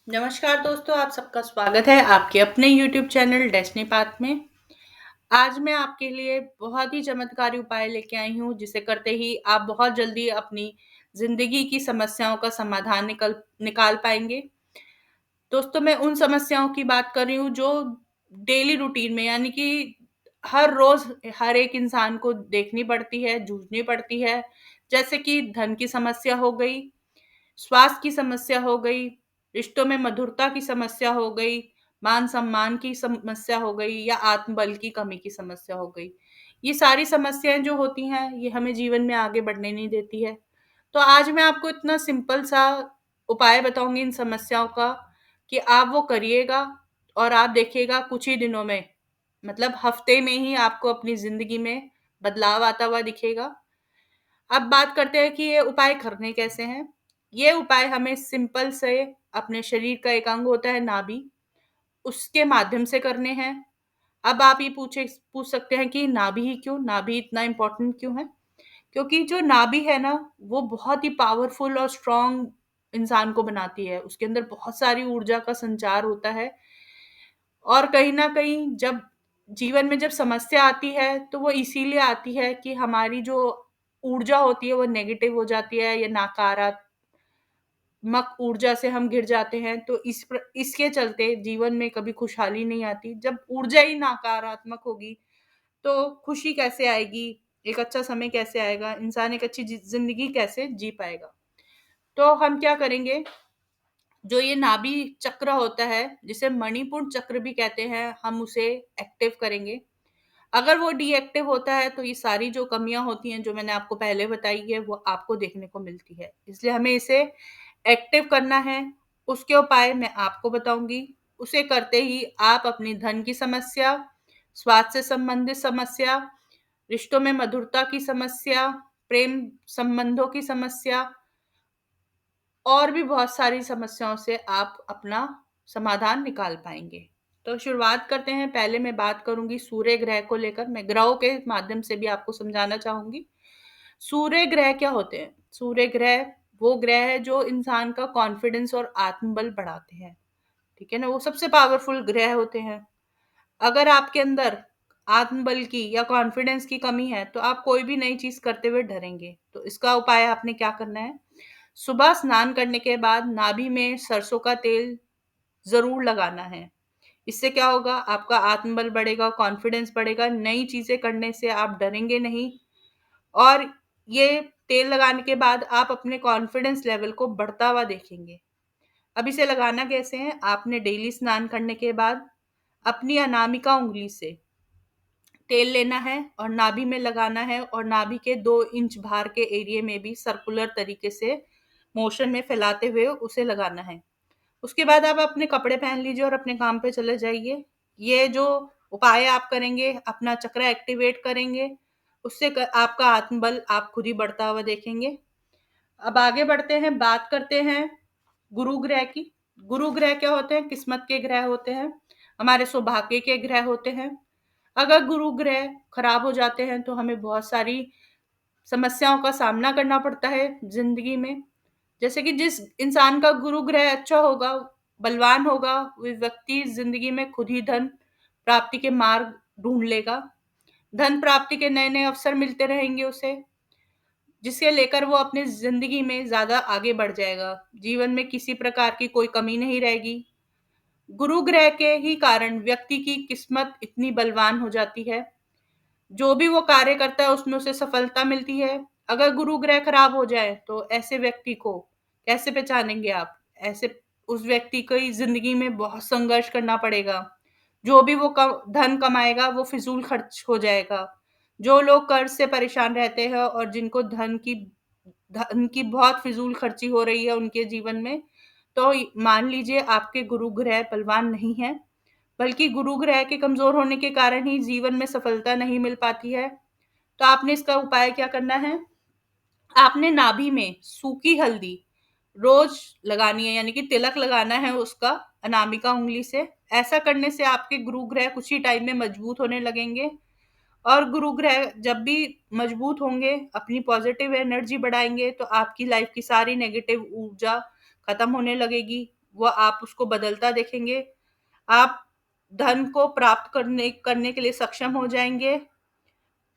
नमस्कार दोस्तों, आप सबका स्वागत है आपके अपने यूट्यूब चैनल डेस्टिनी पाथ में। आज मैं आपके लिए बहुत ही चमत्कारी उपाय लेके आई हूँ, जिसे करते ही आप बहुत जल्दी अपनी ज़िंदगी की समस्याओं का समाधान निकाल पाएँगे। दोस्तों, मैं उन समस्याओं की बात कर रही हूँ जो डेली रूटीन में यानी कि हर रोज़ हर एक इंसान को देखनी पड़ती है, जूझनी पड़ती है। जैसे कि धन की समस्या हो गई, स्वास्थ्य की समस्या हो गई, रिश्तों में मधुरता की समस्या हो गई, मान-सम्मान की समस्या हो गई या आत्मबल की कमी की समस्या हो गई। ये सारी समस्याएँ जो होती हैं, ये हमें जीवन में आगे बढ़ने नहीं देती है। तो आज मैं आपको इतना सिंपल सा उपाय बताऊँगी इन समस्याओं का कि आप वो करिएगा और आप देखिएगा कुछ ही दिनों में, मतलब हफ्ते में ही आपको अपनी ज़िंदगी में बदलाव आता हुआ दिखेगा। अब बात करते हैं कि ये उपाय करने कैसे हैं। ये उपाय हमें सिंपल से अपने शरीर का एक अंग होता है नाभि, उसके माध्यम से करने हैं। अब आप ये पूछ सकते हैं कि नाभि ही क्यों? नाभि इतना इम्पोर्टेंट क्यों है? क्योंकि जो नाभि है ना, वो बहुत ही पावरफुल और स्ट्रॉन्ग इंसान को बनाती है। उसके अंदर बहुत सारी ऊर्जा का संचार होता है और कहीं न कहीं जब जीवन में जब समस्या आती है, तो वो इसीलिए आती है कि हमारी जो ऊर्जा होती है, वो नेगेटिव हो जाती है या नकारात्मक ऊर्जा से हम घिर जाते हैं। तो इसके चलते जीवन में कभी खुशहाली नहीं आती। जब ऊर्जा ही नकारात्मक होगी, तो खुशी कैसे आएगी? एक अच्छा समय कैसे आएगा? इंसान एक अच्छी ज़िंदगी कैसे जी पाएगा? तो हम क्या करेंगे, जो ये नाभि चक्र होता है, जिसे मणिपुर चक्र भी कहते हैं, हम उसे एक्टिव करेंगे। अगर वो डीएक्टिव होता है, तो ये सारी जो कमियाँ होती हैं, जो मैंने आपको पहले बताई है, वो आपको देखने को मिलती है। इसलिए हमें इसे एक्टिव करना है। उसके उपाय मैं आपको बताऊँगी। उसे करते ही आप अपनी धन की समस्या, स्वास्थ्य से संबंधित समस्या, रिश्तों में मधुरता की समस्या, प्रेम संबंधों की समस्या और भी बहुत सारी समस्याओं से आप अपना समाधान निकाल पाएँगे। तो शुरुआत करते हैं। पहले मैं बात करूँगी सूर्य ग्रह को लेकर, मैं ग्रहों के माध्यम से भी आपको समझाना चाहूँगी। सूर्य ग्रह क्या होते हैं? सूर्य ग्रह वो ग्रह है जो इंसान का कॉन्फिडेंस और आत्मबल बढ़ाते हैं, ठीक है ना? वो सबसे पावरफुल ग्रह होते हैं। अगर आपके अंदर आत्मबल की या कॉन्फिडेंस की कमी है, तो आप कोई भी नई चीज़ करते हुए डरेंगे। तो इसका उपाय आपने क्या करना है? सुबह स्नान करने के बाद नाभि में सरसों का तेल ज़रूर लगाना है। इससे क्या होगा? आपका आत्मबल बढ़ेगा, कॉन्फिडेंस बढ़ेगा, नई चीज़ें करने से आप डरेंगे नहीं और ये तेल लगाने के बाद आप अपने कॉन्फिडेंस लेवल को बढ़ता हुआ देखेंगे। अब इसे लगाना कैसे है? आपने डेली स्नान करने के बाद अपनी अनामिका उँगली से तेल लेना है और नाभि में लगाना है और नाभि के 2 इंच बाहर के एरिया में भी सर्कुलर तरीके से मोशन में फैलाते हुए उसे लगाना है। उसके बाद आप अपने कपड़े पहन लीजिए और अपने काम पे चले जाइए। ये जो उपाय आप करेंगे, अपना चक्र एक्टिवेट करेंगे, उससे आपका आत्मबल आप खुद ही बढ़ता हुआ देखेंगे। अब आगे बढ़ते हैं, बात करते हैं गुरु ग्रह की। गुरु ग्रह क्या होते हैं? किस्मत के ग्रह होते हैं, हमारे सौभाग्य के ग्रह होते हैं। अगर गुरु ग्रह खराब हो जाते हैं, तो हमें बहुत सारी समस्याओं का सामना करना पड़ता है ज़िंदगी में। जैसे कि जिस इंसान का गुरु ग्रह अच्छा होगा, बलवान होगा, वो व्यक्ति ज़िंदगी में खुद ही धन प्राप्ति के मार्ग ढूँढ लेगा। धन प्राप्ति के नए-नए अवसर मिलते रहेंगे उसे, जिसे लेकर वो अपनी ज़िंदगी में ज़्यादा आगे बढ़ जाएगा। जीवन में किसी प्रकार की कोई कमी नहीं रहेगी। गुरु ग्रह के ही कारण व्यक्ति की किस्मत इतनी बलवान हो जाती है, जो भी वो कार्य करता है उसमें उसे सफलता मिलती है। अगर गुरु ग्रह खराब हो जाए, तो ऐसे व्यक्ति को कैसे पहचानेंगे आप? ऐसे उस व्यक्ति को ही ज़िंदगी में बहुत संघर्ष करना पड़ेगा। जो भी वो धन कमाएगा, वो फिजूल खर्च हो जाएगा। जो लोग कर्ज से परेशान रहते हैं और जिनको धन की बहुत फिजूल खर्ची हो रही है उनके जीवन में, तो मान लीजिए आपके गुरु ग्रह बलवान नहीं है, बल्कि गुरु ग्रह के कमजोर होने के कारण ही जीवन में सफलता नहीं मिल पाती है। तो आपने इसका उपाय क्या करना है? आपने नाभि में सूखी हल्दी रोज लगानी है, यानी कि तिलक लगाना है उसका अनामिका उँगली से। ऐसा करने से आपके गुरु ग्रह कुछ ही टाइम में मजबूत होने लगेंगे और गुरु ग्रह जब भी मजबूत होंगे, अपनी पॉजिटिव एनर्जी बढ़ाएँगे, तो आपकी लाइफ की सारी नेगेटिव ऊर्जा खत्म होने लगेगी वो आप उसको बदलता देखेंगे। आप धन को प्राप्त करने करने के लिए सक्षम हो जाएँगे।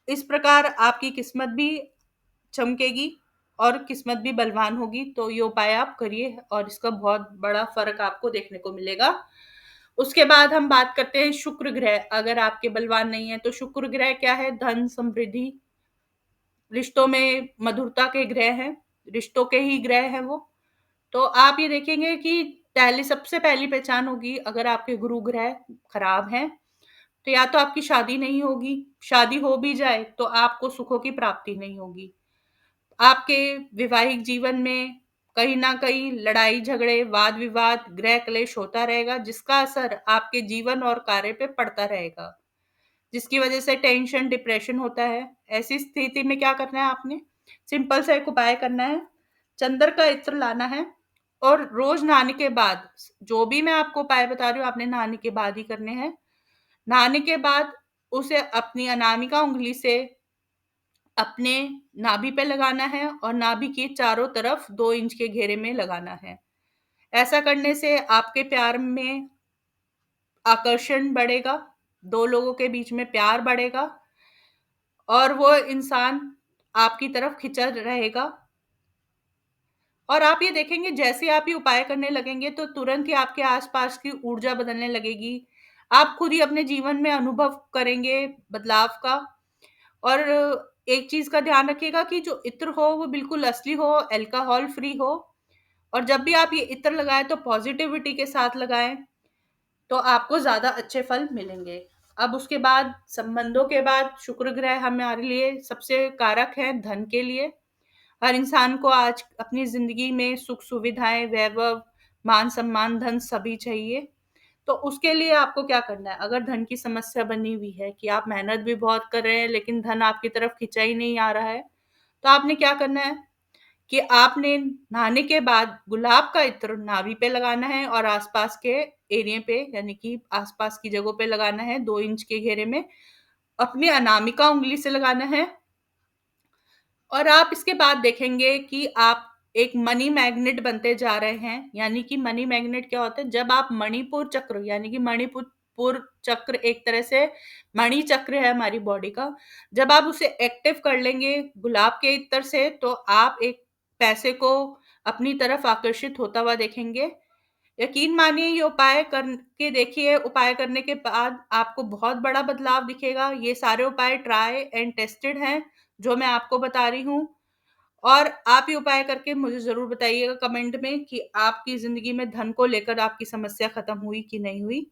इस प्रकार आपकी किस्मत भी चमकेगी और किस्मत भी बलवान होगी। तो ये उपाय आप करिए और इसका बहुत बड़ा फ़र्क आपको देखने को मिलेगा। उसके बाद हम बात करते हैं शुक्र ग्रह, अगर आपके बलवान नहीं है तो शुक्र ग्रह क्या है? धन, समृद्धि, रिश्तों में मधुरता के ग्रह हैं, रिश्तों के ही ग्रह हैं वो। तो आप ये देखेंगे कि पहली सबसे पहली पहचान होगी अगर आपके गुरु ग्रह खराब हैं, तो या तो आपकी शादी नहीं होगी, शादी हो भी जाए तो आपको सुखों की प्राप्ति नहीं होगी। आपके वैवाहिक जीवन में कहीं न कहीं लड़ाई झगड़े, वाद-विवाद, गृह क्लेश होता रहेगा, जिसका असर आपके जीवन और कार्य पे पड़ता रहेगा, जिसकी वजह से टेंशन, डिप्रेशन होता है। ऐसी स्थिति में क्या करना है आपने? सिंपल सा एक उपाय करना है, चंदन का इत्र लाना है और रोज़ नहाने के बाद, जो भी मैं आपको उपाय बता रही हूँ, आपने नहाने के बाद ही करने हैं। नहाने के बाद उसे अपनी अनामिका उँगली से अपने नाभि पे लगाना है और नाभि के चारों तरफ 2 इंच के घेरे में लगाना है। ऐसा करने से आपके प्यार में आकर्षण बढ़ेगा, 2 लोगों के बीच में प्यार बढ़ेगा और वो इंसान आपकी तरफ खिंचा रहेगा। और आप ये देखेंगे जैसे आप ये उपाय करने लगेंगे तो तुरंत ही आपके आस-पास की ऊर्जा बदलने लगेगी। आप खुद ही अपने जीवन में अनुभव करेंगे बदलाव का। और एक चीज़ का ध्यान रखिएगा कि जो इत्र हो वो बिल्कुल असली हो, अल्कोहल फ्री हो और जब भी आप ये इत्र लगाएँ तो पॉज़िटिविटी के साथ लगाएँ, तो आपको ज़्यादा अच्छे फल मिलेंगे। अब उसके बाद संबंधों के बाद शुक्र ग्रह हमारे लिए सबसे कारक है धन के लिए। हर इंसान को आज अपनी ज़िंदगी में सुख-सुविधाएँ, वैभव, मान-सम्मान, धन सभी चाहिए। तो उसके लिए आपको क्या करना है? अगर धन की समस्या बनी हुई है कि आप मेहनत भी बहुत कर रहे हैं लेकिन धन आपकी तरफ खींचा ही नहीं आ रहा है, तो आपने क्या करना है कि आपने नहाने के बाद गुलाब का इत्र नाभि पे लगाना है और आस-पास के एरिया पे यानी कि आस-पास की जगहों पे लगाना है 2 इंच के घेरे में। अपनी अनामिका उँगली से लगाना है और आप इसके बाद देखेंगे कि आप एक मनी मैग्नेट बनते जा रहे हैं। यानी कि मनी मैग्नेट क्या होता है? जब आप मणिपुर चक्र यानी कि मणिपुर पुर चक्र एक तरह से मणि चक्र है हमारी बॉडी का। जब आप उसे एक्टिव कर लेंगे गुलाब के इत्र से तो आप एक पैसे को अपनी तरफ आकर्षित होता हुआ देखेंगे। यकीन मानिए ये उपाय करके देखिए, उपाय करने के बाद आपको बहुत बड़ा बदलाव दिखेगा। ये सारे उपाय ट्राई एंड टेस्टेड हैं, जो मैं आपको बता रही हूँ। और आप ये उपाय करके मुझे ज़रूर बताइएगा कमेंट में कि आपकी ज़िंदगी में धन को लेकर आपकी समस्या खत्म हुई कि नहीं हुई।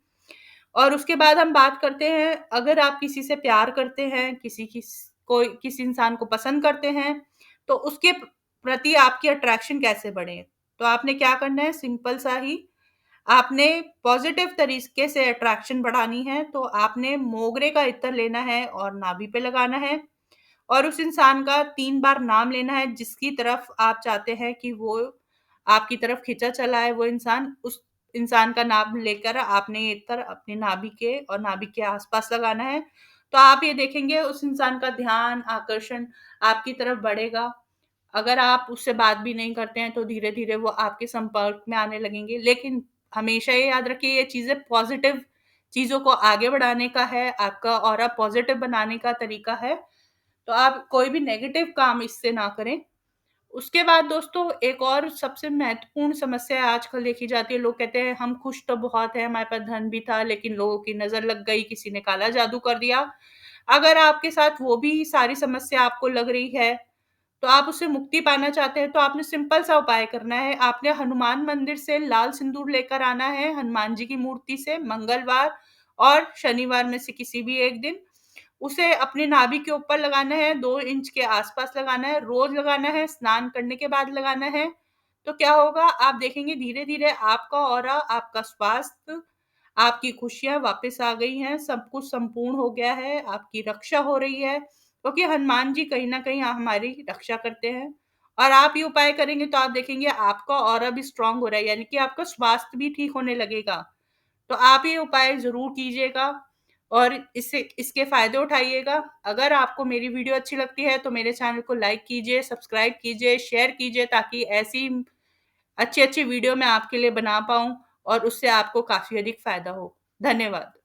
और उसके बाद हम बात करते हैं, अगर आप किसी से प्यार करते हैं, किसी इंसान को पसंद करते हैं, तो उसके प्रति आपकी अट्रैक्शन कैसे बढ़े? तो आपने क्या करना है सिंपल सा ही, आपने पॉज़िटिव तरीके से अट्रैक्शन बढ़ानी है, तो आपने मोगरे का इत्र लेना है और नाभि पे लगाना है और उस इंसान का 3 बार नाम लेना है जिसकी तरफ आप चाहते हैं कि वो आपकी तरफ खींचा चला है वो इंसान, उस इंसान का नाम लेकर आपने ये इत्र अपनी नाभि के और नाभि के आस-पास लगाना है। तो आप ये देखेंगे उस इंसान का ध्यान, आकर्षण आपकी तरफ बढ़ेगा। अगर आप उससे बात भी नहीं करते हैं तो धीरे-धीरे वो आपके संपर्क में आने लगेंगे। लेकिन हमेशा ये याद रखिए ये चीज़ें पॉज़िटिव चीज़ों को आगे बढ़ाने का है, आपका ऑरा पॉज़िटिव बनाने का तरीका है। तो आप कोई भी नेगेटिव काम इससे ना करें। उसके बाद दोस्तों एक और सबसे महत्वपूर्ण समस्या आजकल देखी जाती है, लोग कहते हैं हम खुश तो बहुत हैं, हमारे पास धन भी था लेकिन लोगों की नज़र लग गई, किसी ने काला जादू कर दिया। अगर आपके साथ वो भी सारी समस्या आपको लग रही है, तो आप उससे मुक्ति पाना चाहते हैं तो आपने सिंपल सा उपाय करना है। आपने हनुमान मंदिर से लाल सिंदूर लेकर आना है, हनुमान जी की मूर्ति से मंगलवार और शनिवार में से किसी भी एक दिन। उसे अपनी नाभि के ऊपर लगाना है, 2 इंच के आस-पास लगाना है, रोज़ लगाना है, स्नान करने के बाद लगाना है। तो क्या होगा आप देखेंगे धीरे-धीरे आपका ऑरा, आपका स्वास्थ्य, आपकी खुशियाँ वापस आ गई हैं, सब कुछ संपूर्ण हो गया है, आपकी रक्षा हो रही है, क्योंकि हनुमान जी कहीं न कहीं हमारी रक्षा करते हैं। और आप ये उपाय करेंगे तो आप देखेंगे आपका ऑरा भी स्ट्रॉन्ग हो रहा है, यानी कि आपका स्वास्थ्य भी ठीक होने लगेगा। तो आप ये उपाय ज़रूर कीजिएगा और इससे इसके फ़ायदे उठाइएगा। अगर आपको मेरी वीडियो अच्छी लगती है तो मेरे चैनल को लाइक कीजिए, सब्सक्राइब कीजिए, शेयर कीजिए ताकि ऐसी अच्छी-अच्छी वीडियो मैं आपके लिए बना पाऊँ और उससे आपको काफ़ी अधिक फ़ायदा हो। धन्यवाद।